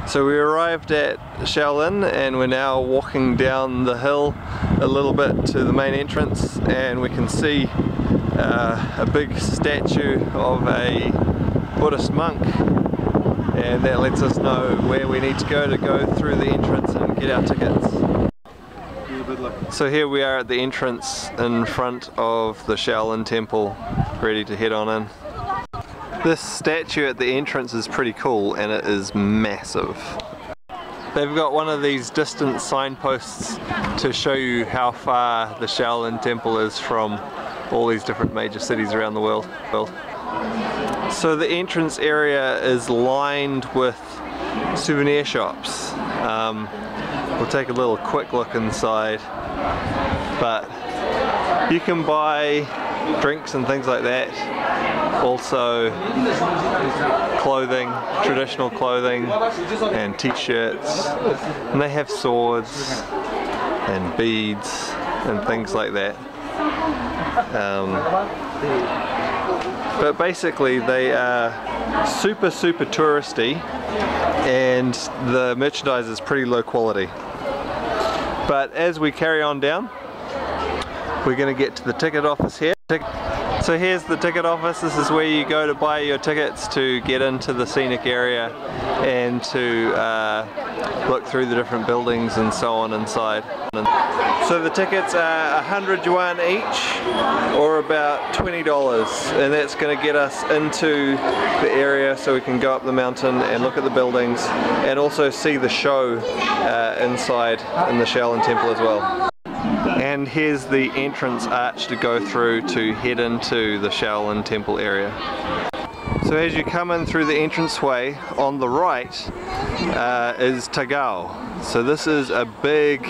So we arrived at Shaolin and we're now walking down the hill a little bit to the main entrance, and we can see a big statue of a Buddhist monk, and that lets us know where we need to go through the entrance and get our tickets. So here we are at the entrance in front of the Shaolin temple, ready to head on in. This statue at the entrance is pretty cool, and it is massive. They've got one of these distance signposts to show you how far the Shaolin temple is from all these different major cities around the world. So the entrance area is lined with souvenir shops. We'll take a little quick look inside, but you can buy drinks and things like that. Also clothing, traditional clothing and t-shirts, and they have swords and beads and things like that. But basically they are super touristy, and the merchandise is pretty low quality. But as we carry on down, we're going to get to the ticket office here. So here's the ticket office. This is where you go to buy your tickets to get into the scenic area and to look through the different buildings and so on inside. So the tickets are 100 yuan each, or about $20, and that's going to get us into the area so we can go up the mountain and look at the buildings and also see the show inside in the Shaolin temple as well. And here's the entrance arch to go through to head into the Shaolin temple area. So as you come in through the entranceway, on the right is Tagao. So this is a big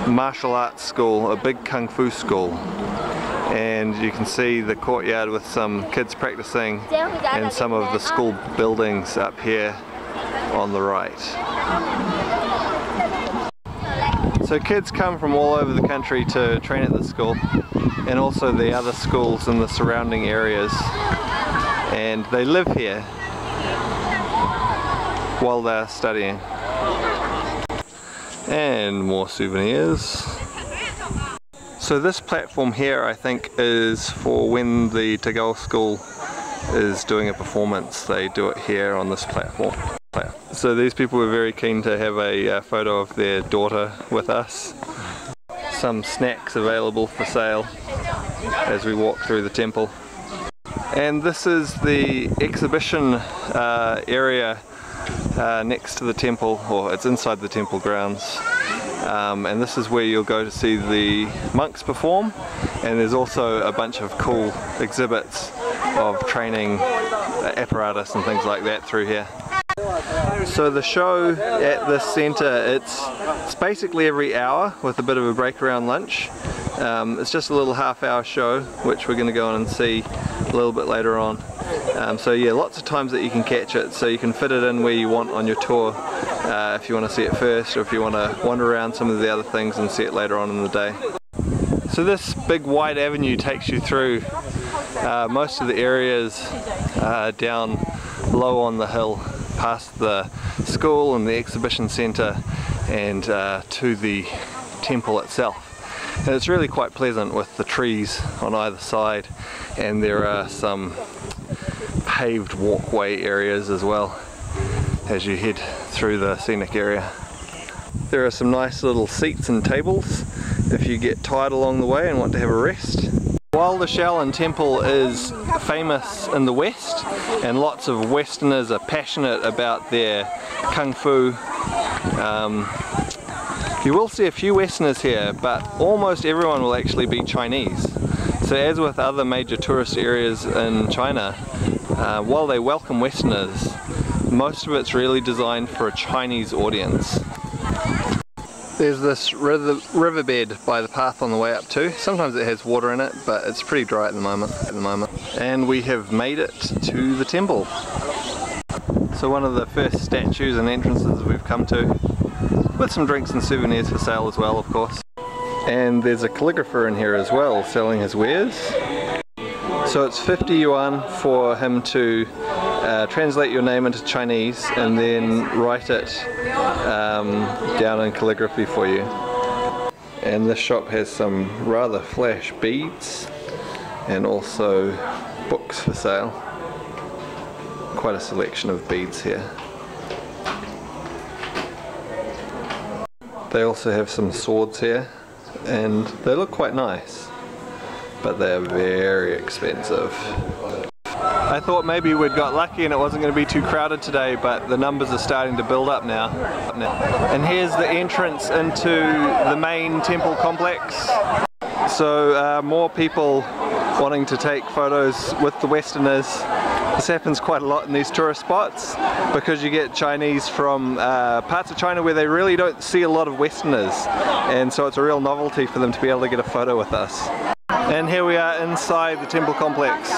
martial arts school, a big kung fu school. And you can see the courtyard with some kids practicing and some of the school buildings up here on the right. So kids come from all over the country to train at this school, and also the other schools in the surrounding areas, and they live here while they're studying. And more souvenirs. So this platform here, I think, is for when the Tagao school is doing a performance. They do it here on this platform. So these people were very keen to have a photo of their daughter with us. Some snacks available for sale as we walk through the temple. And this is the exhibition area next to the temple, or it's inside the temple grounds. And this is where you'll go to see the monks perform, and there's also a bunch of cool exhibits of training apparatus and things like that through here. So the show at this centre, it's basically every hour with a bit of a break around lunch. It's just a little half-hour show which we're going to go on and see a little bit later on. So yeah, lots of times that you can catch it, so you can fit it in where you want on your tour if you want to see it first, or if you want to wander around some of the other things and see it later on in the day. So this big wide avenue takes you through most of the areas down low on the hill, past the school and the exhibition centre, and to the temple itself. And it's really quite pleasant with the trees on either side, and there are some paved walkway areas as well as you head through the scenic area. There are some nice little seats and tables if you get tired along the way and want to have a rest. While the Shaolin temple is famous in the West, and lots of Westerners are passionate about their kung fu, you will see a few Westerners here, but almost everyone will actually be Chinese. So as with other major tourist areas in China, while they welcome Westerners, most of it's really designed for a Chinese audience. There's this riverbed by the path on the way up too. Sometimes it has water in it, but it's pretty dry at the moment. And we have made it to the temple. So one of the first statues and entrances we've come to, with some drinks and souvenirs for sale as well, of course. And there's a calligrapher in here as well, selling his wares. So it's 50 yuan for him to translate your name into Chinese and then write it down in calligraphy for you. And this shop has some rather flash beads and also books for sale. Quite a selection of beads here. They also have some swords here and they look quite nice, but they're very expensive. I thought maybe we'd got lucky and it wasn't going to be too crowded today, but the numbers are starting to build up now. And here's the entrance into the main temple complex. So more people wanting to take photos with the Westerners. This happens quite a lot in these tourist spots because you get Chinese from parts of China where they really don't see a lot of Westerners, and so it's a real novelty for them to be able to get a photo with us. And here we are inside the temple complex.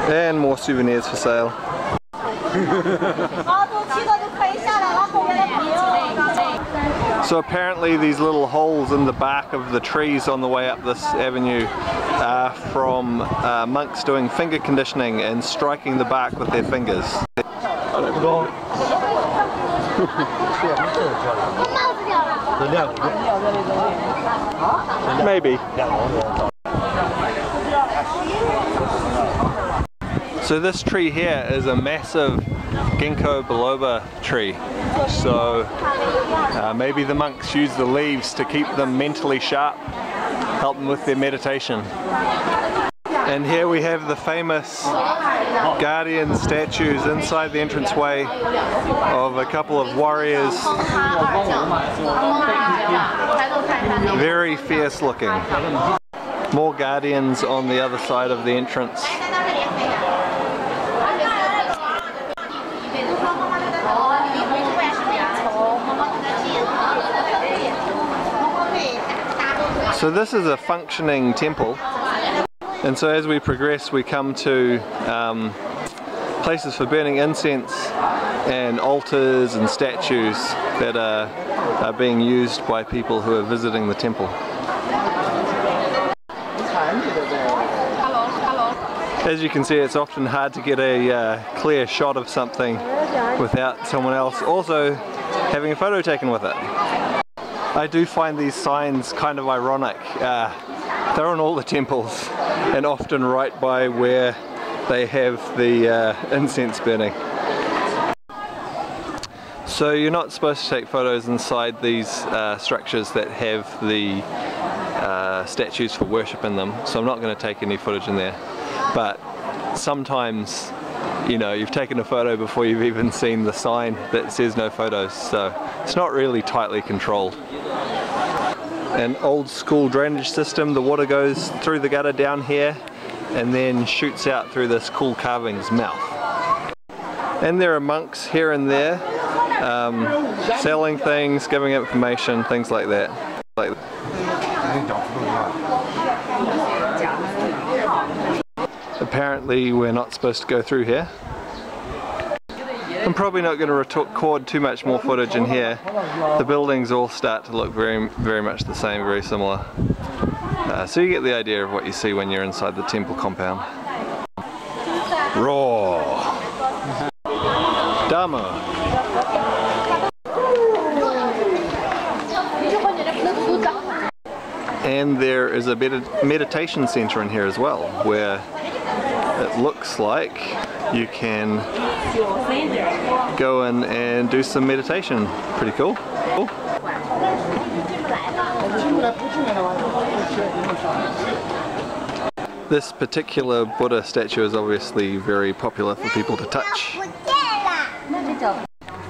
And more souvenirs for sale. So apparently these little holes in the bark of the trees on the way up this avenue are from monks doing finger conditioning and striking the bark with their fingers. Maybe. So this tree here is a massive ginkgo biloba tree. So maybe the monks use the leaves to keep them mentally sharp, help them with their meditation. And here we have the famous guardian statues inside the entranceway of a couple of warriors. Very fierce looking. More guardians on the other side of the entrance. So this is a functioning temple, and so as we progress we come to places for burning incense and altars and statues that are being used by people who are visiting the temple. As you can see, it's often hard to get a clear shot of something without someone else also having a photo taken with it. I do find these signs kind of ironic. They're on all the temples and often right by where they have the incense burning. So you're not supposed to take photos inside these structures that have the statues for worship in them, so I'm not going to take any footage in there. But sometimes, you know, you've taken a photo before you've even seen the sign that says no photos, so it's not really tightly controlled. An old school drainage system, the water goes through the gutter down here and then shoots out through this cool carving's mouth. And there are monks here and there selling things, giving information, things like that. Apparently we're not supposed to go through here. I'm probably not going to record too much more footage in here. The buildings all start to look very much the same, very similar. So you get the idea of what you see when you're inside the temple compound. Raw! Dharma! And there is a meditation center in here as well, where it looks like you can go in and do some meditation. Pretty cool. This particular Buddha statue is obviously very popular for people to touch.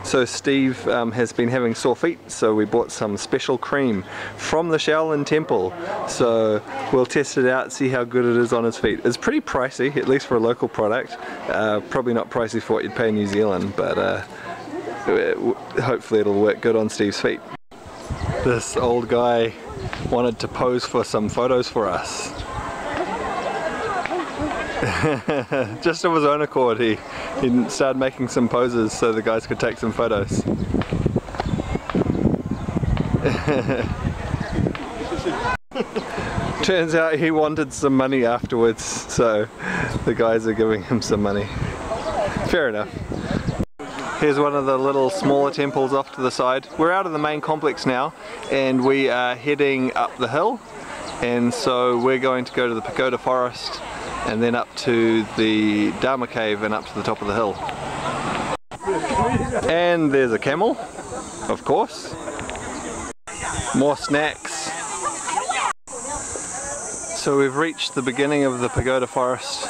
So Steve has been having sore feet, so we bought some special cream from the Shaolin temple. So we'll test it out, see how good it is on his feet. It's pretty pricey, at least for a local product. Probably not pricey for what you'd pay in New Zealand, but hopefully it'll work good on Steve's feet. This old guy wanted to pose for some photos for us. Just of his own accord, he started making some poses so the guys could take some photos. Turns out he wanted some money afterwards, so the guys are giving him some money. Fair enough. Here's one of the little smaller temples off to the side. We're out of the main complex now and we are heading up the hill, and so we're going to go to the Pagoda Forest and then up to the Dharma Cave and up to the top of the hill. And there's a camel, of course. More snacks. So we've reached the beginning of the Pagoda Forest.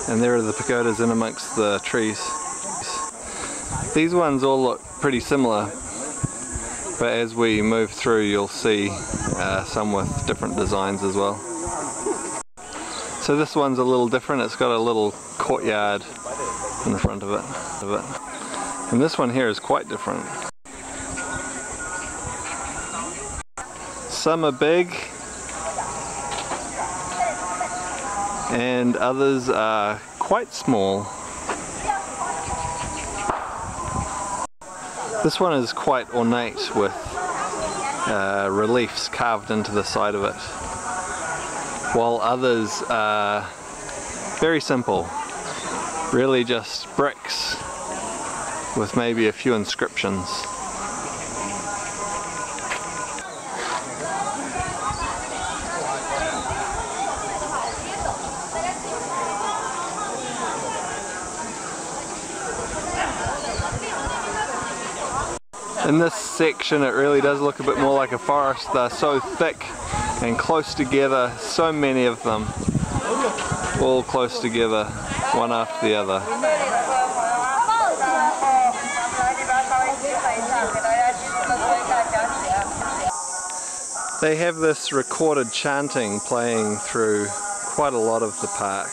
And there are the pagodas in amongst the trees. These ones all look pretty similar, but as we move through you'll see some with different designs as well. So this one's a little different, it's got a little courtyard in the front of it. And this one here is quite different. Some are big and others are quite small. This one is quite ornate with reliefs carved into the side of it, while others are very simple, really just bricks with maybe a few inscriptions. In this section it really does look a bit more like a forest. They're so thick and close together, so many of them, all close together, one after the other. They have this recorded chanting playing through quite a lot of the park.